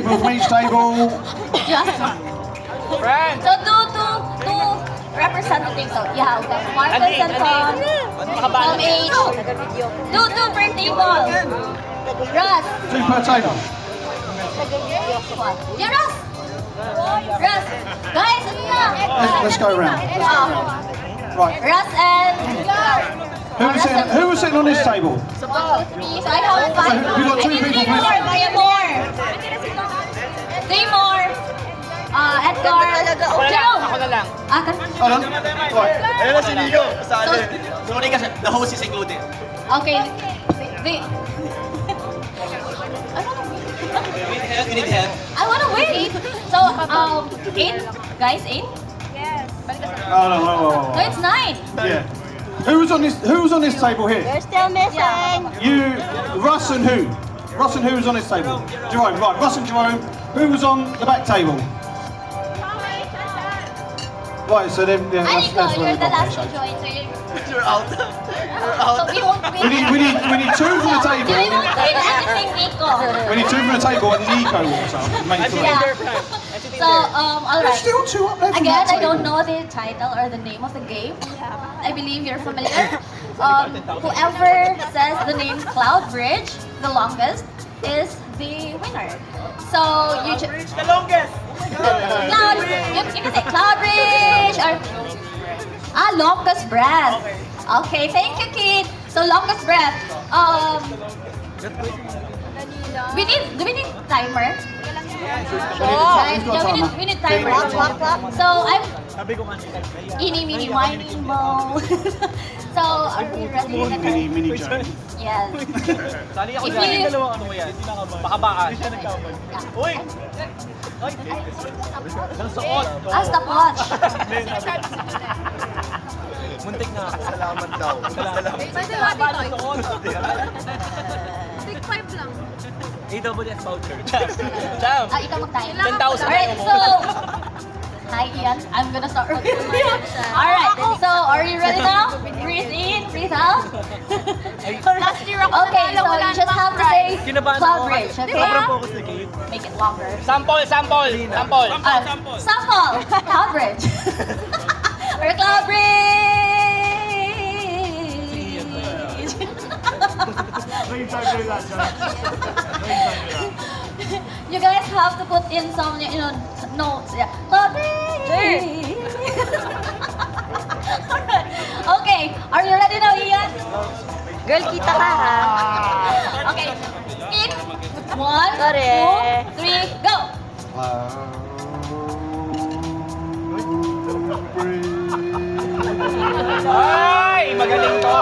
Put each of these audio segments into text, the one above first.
people from each table. Just Friend! so two representatives. So yeah, okay. Marcus and Tom from each. Two per table. Russ. 2 per table. Yeah, Russ. Russ. Guys, ano na? Let's go around. Right. Russ and Who was sitting on this table? 1, 2, 3. So I have 5. So we've got two people, Three please. more. Three more. Edgar. Jerome. Ako na lang. Hold on. Right. Ayun na si Nico. Sali. Sorry kasi, the host is included. Okay. The, You need help? I wanna wait. So, 8? Guys, 8? Oh, no. No, it's 9. Yeah. Who was on this table here? You're still missing. You, Russ and who? Russ and who was on this table? Jerome. Right. Russ and Jerome. Who was on the back table? Right. So then, yeah, I that's go, where you're we the got last to this. join, so you're... You're out. You're So out. we won't win. We need 2 from the We table. won't win anything, Nico. We need 2 from the table and Nico walks up. Makes it. Yeah. So, There's alright. still 2 up there from Again, that I don't table. know the title or the name of the game. I believe you're familiar. Whoever says the name Cloud Bridge the longest is the winner. So you just The longest. Cloud. You can say Cloud Bridge or longest breath. Okay, thank you, Kid. So longest breath. Do we need timer? Right? Who's got Yeah, timer? we need timer. So I'm Eeny, meeny, miny, mo. So, are we ready? Mini Joe. Yes. Sali ako If dyan. you- Dalawang ano yan. Pakabaan. Uy! Ang suot. Stop watch. Muntik na. Salamat daw. Salamat. Pwede natin ito. Take 5 lang. AWS voucher. Jam. Ikaw mag-time. 10,000 Alright, mo. so... Hi, Ian. I'm gonna start. Alright, so are you ready now? Breathe in, breathe out. Last year ako Okay, so you just have to say Kinabahan Cloud ako. Bridge, okay? Sobrang focus na game. Make it longer. Sample! Sample! Cloud Bridge. Or Cloud Bridge! You guys have to put in some, notes. Yeah. Cloud Bridge! Okay, are you ready now, Ian? Girl, kita ka ha. Okay. In 1, Sorry. 2, 3, go! Ay! Magaling to!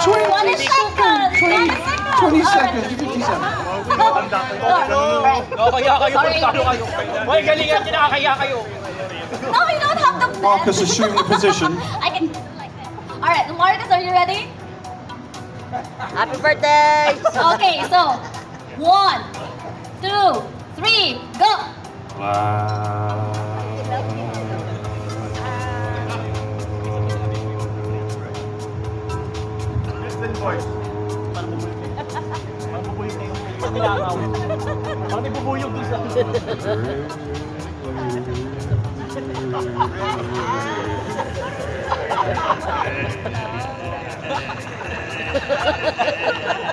One second! 20 seconds. 50 seconds. Alright. Nakakaya kayo, Sorry. talo kayo. Hoy, galingan nyo, nakakaya kayo. No, you don't have to bend. Marcus assumed the position. I can like that. Alright, Marcus, are you ready? Happy birthday! Okay, so 1, 2, 3, go! Parang may bubuyog dun sa...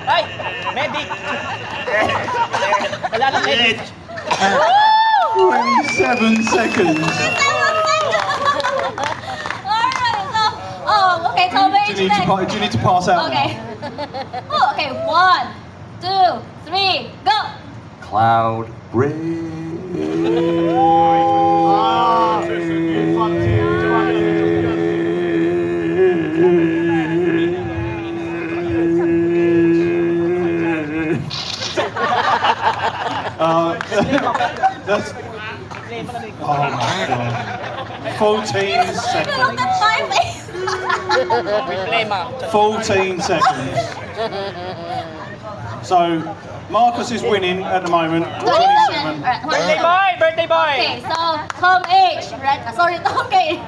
Ay! Medic! Wala na medic. 27 seconds. Alright, so, okay, so wait, Do you need to pass out? Okay. Oh, okay, 1, 2, 3, go! Cloud that's, oh my god. 14 Look seconds. at my face! Problema. 14 seconds. So, Marcus is winning at the moment. 27. 27. Alright, Birthday boy! Birthday boy! Okay, so Tom H. Right? Sorry, Tom K.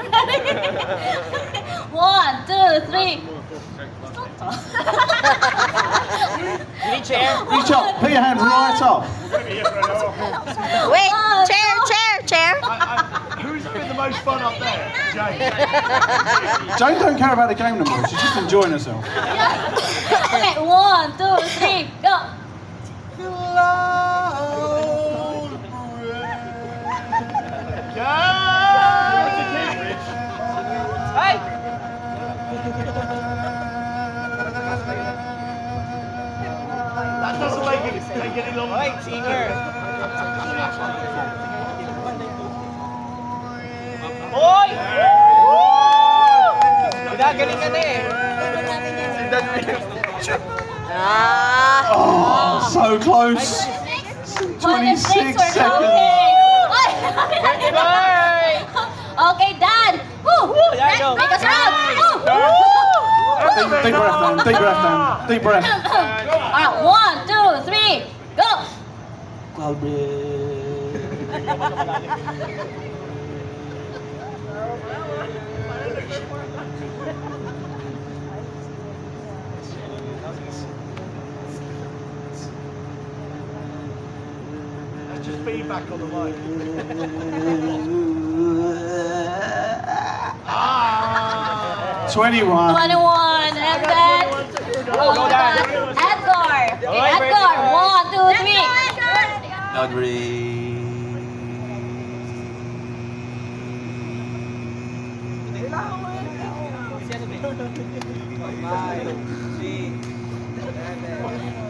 1, 2, 3. You need chair? Reach up, put your hand right up. Wait, chair. Who's having the most fun up there? Jane. Jane don't care about the game no more, she's just enjoying herself. Okay, 1, 2, 3, go. Ay! That doesn't make it any longer. Ay, singer! Hoy! Ginagaling ka na eh. Oh, so close. 26 seconds. Birthday boy! Okay, Dan. Woo! There you go. Make us round. Deep breath, Dan. Deep breath, Dan. Deep breath. Alright, 1, 2, 3, go. That's just feedback on the mic. 21. 21, and then Go, Dan. Edgar. Okay, Alright, Edgar. birthday 1, 2, 3.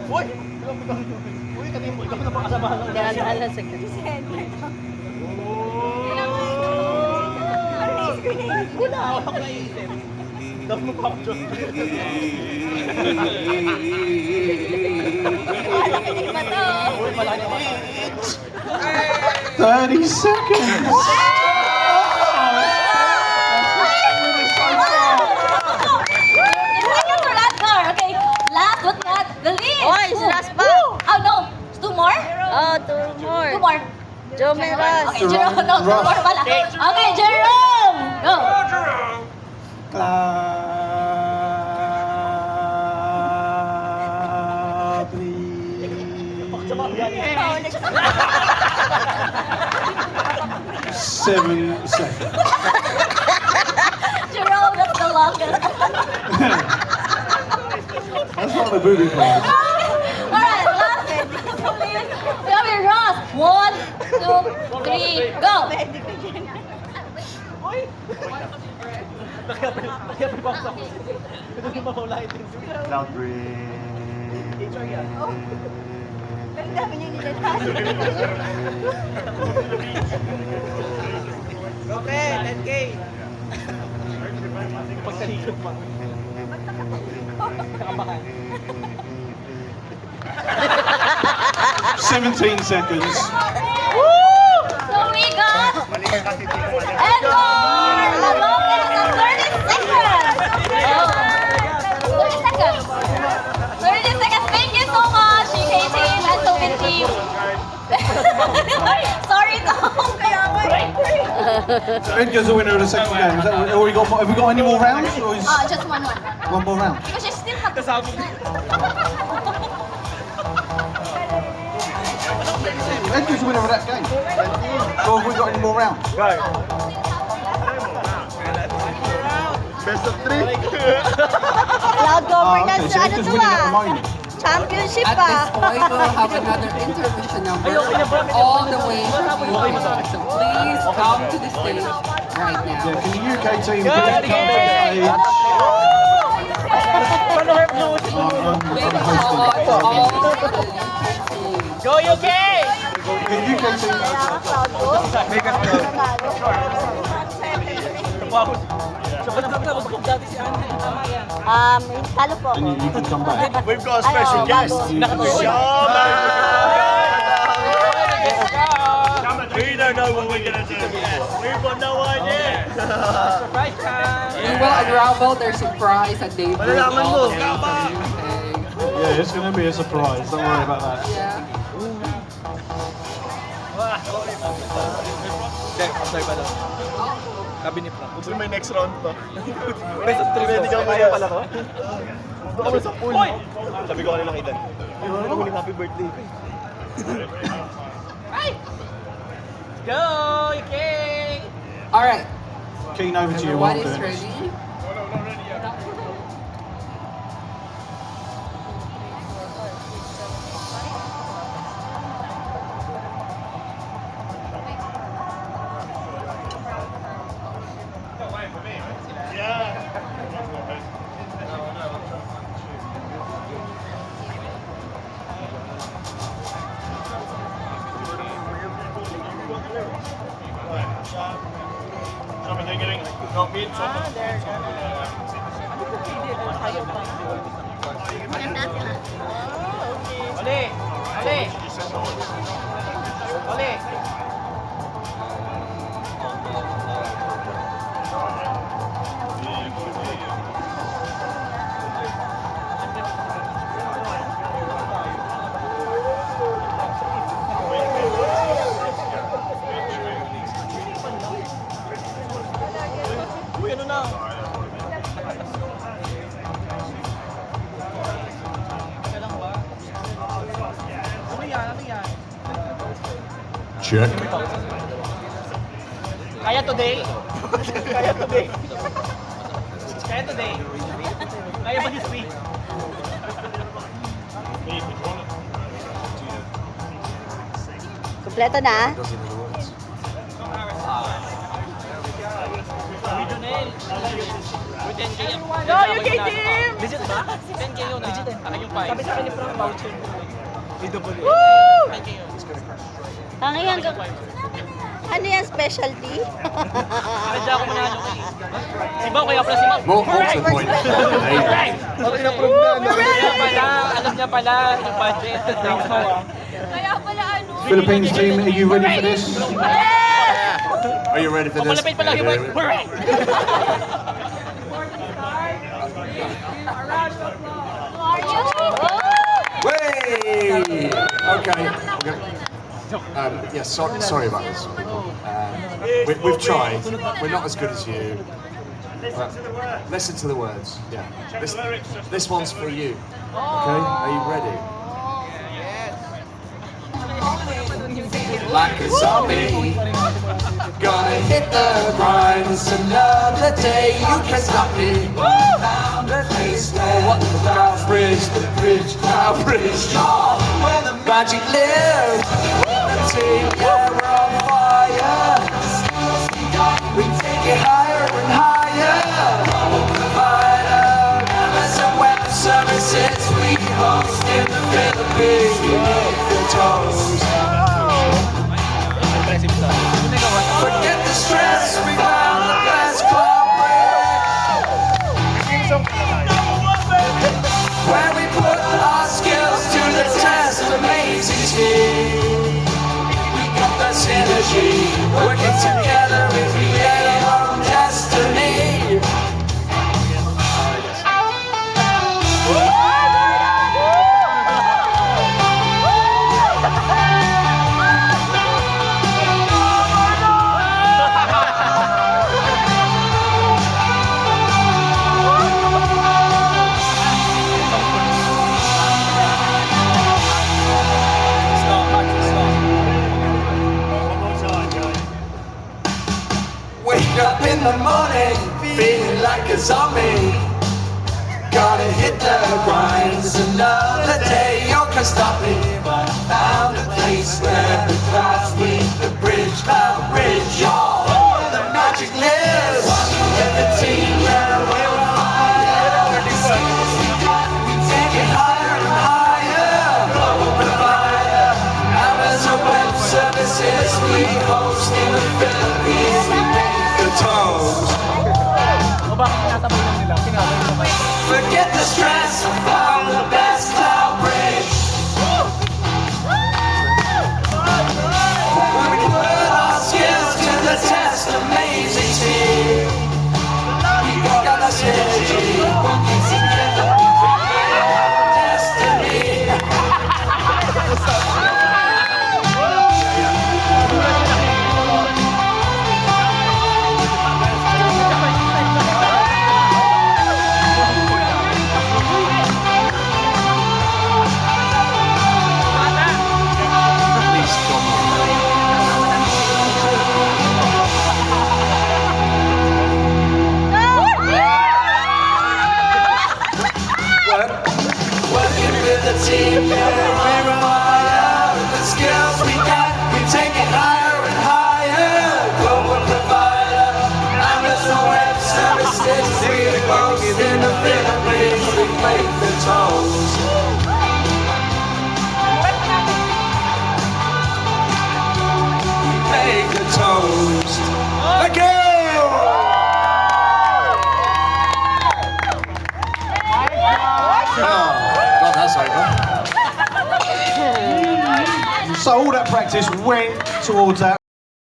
Uy! Uy, kanina mo. Ikaw na pa kasamahan ng Dahan-dahan sa Wala, ako naisip. Dapat mo pa ako. 30 seconds. Second for Edgar. Okay, last but not the least. Oy, it's last pa. Oh no, 2 more? Oh, 2 more. 2 more. Jomeras. Okay, Jerome. No, 2 Rush. more pala. Okay, Jerome. Go. Seven seconds. Jerome, that's the longest. That's not the booby call. Alright, last please. We have your Ross. 1, 2, 3, go. Cloud breathe. Okay, 10K. Pagtalikod pa. 17 seconds. So we got Edgar. The longest is 30 seconds. 30 seconds. 30 seconds. Thank you so much, UK team and Tobin team. Sorry, Tom. Edgar's the winner of the second game. Is that, have we got any more rounds? Or is Just one. one more round? Because you still have to. Edgar's the winner of that game. Or have we got any more rounds? Best of 3. Cloud governance, okay, so ano Edgar's to winning at the ah? moment. Championship At this ah. point, we'll have another intermission number all the way from UK. So please come to the stage right now. Yeah, can the UK team please come to the stage? Big shout out to all the UK team. Go UK! The UK team. Talo po. And you can come back. We've got a special guest. Shaman! We don't know what we're going to do. We've got no idea. Surprise time! We will unravel their surprise at daybreak Malalaman mo. all day Thursday. Yeah, it's going to be a surprise. Don't worry about that. Yeah. Sorry pa daw. Cabinet lang. Gusto may next round to. Ready ka kaya pala to? Doon kami sa pool. Sabi ko kanila kay Dan. Yung huling happy birthday ko. Go, King! Alright. Keen, over to you. Everyone Well is done. ready. Oli! Oli! Oli! Uy, ano na? Ano yan? Ano yan? Check. Kaya today? Kaya today? Kaya today? Kaya ba this week? Kompleto na? Regional. 10K yan. Go, UK team! Legit ba? 10K yun ah. Legit eh. Akin yung 5. Sabi sa akin ni Frank voucher. Woo! 10K yun. Tangi hanggang... Ano yan, specialty? Kadya ako manalo kay. Si Bao kaya pala si Bao. More to the point. Kaya pala, alam niya pala yung budget. Kaya pala ano. Philippines team, are you ready for this? Are you ready for Kung this? malapit pala yung Hooray! Who are you? Way! Okay. Yes, sorry about this. We've tried. We're not as good as you. But listen to the words. Yeah. This one's for you. Okay? Are you ready? Like a zombie, gonna hit the grind. It's another day, you can't stop me. Found a place where the bridge, our bridge. Where the magic lives. Team, yeah, we're on fire. We take it higher and higher. Provider, Amazon Web Services, we host in the Philippines. We make the toast. Forget the stress, we found the best club where we put our skills to the test. Amazing team, we got the synergy, working together we create our own destiny. Wake up in the morning, feeling like a zombie. Gotta hit the grind, it's another day, you can't stop me. Found a place where the clouds meet the bridge, our bridge, y'all. The magic lives, and the team, yeah, we're on fire. We take it higher and higher. Global provider, Amazon Web Services, we host in the Philippines. We make the toast. Forget the stress, I found the best cloud bridge. When we put our skills to the test, amazing team. We got the synergy, working together, we create our destiny. take it higher and higher. Global provider, Amazon Web Services. We're the most in the Philippines. We make the tolls. We make the toast. Thank you. God, that's over. So all that practice went towards that.